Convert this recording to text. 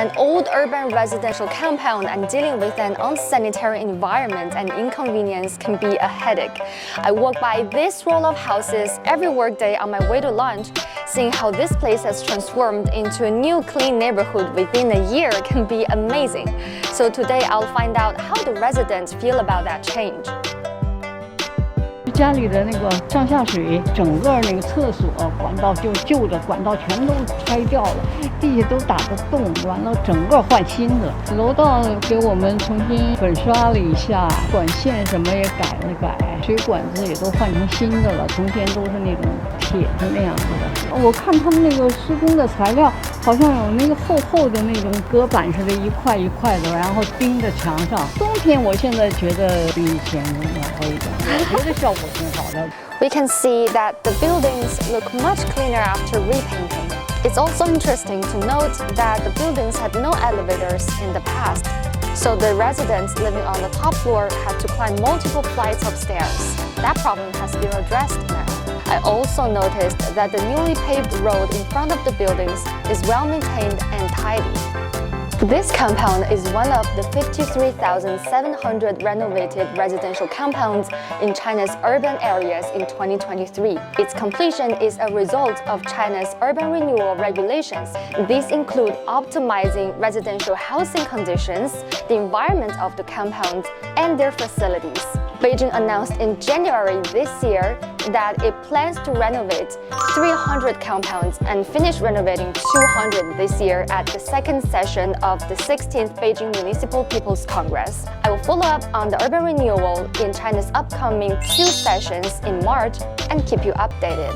an old urban residential compound and dealing with an unsanitary environment and inconvenience can be a headache. I walk by this row of houses every workday on my way to lunch. Seeing how this place has transformed into a new clean neighborhood within a year can be amazing. So today I'll find out how the residents feel about that change. 家里的那个上下水，整个那个厕所管道旧的管道全都拆掉了，地下都打的洞，完了整个换新的。楼道给我们重新粉刷了一下，管线什么也改了改，水管子也都换成新的了，从前都是那种铁的那样子的。我看他们那个施工的材料，好像有那个厚的那种隔板似的，一块一块的，然后钉在墙上。冬天我现在觉得比以前暖和一点，我觉得效果。We can see that the buildings look much cleaner after repainting. It's also interesting to note that the buildings had no elevators in the past, so the residents living on the top floor had to climb multiple flights of stairs. That problem has been addressed now. I also noticed that the newly paved road in front of the buildings is well maintained and tidy. This compound is one of the 53,700 renovated residential compounds in China's urban areas in 2023. Its completion is a result of China's urban renewal regulations. These include optimizing residential housing conditions, the environment of the compounds, and their facilities. Beijing announced in January this year that it plans to renovate 300 compounds and finish renovating 200 this year at the second session of the 16th Beijing Municipal People's Congress. I will follow up on the urban renewal in China's upcoming 2 sessions in March and keep you updated.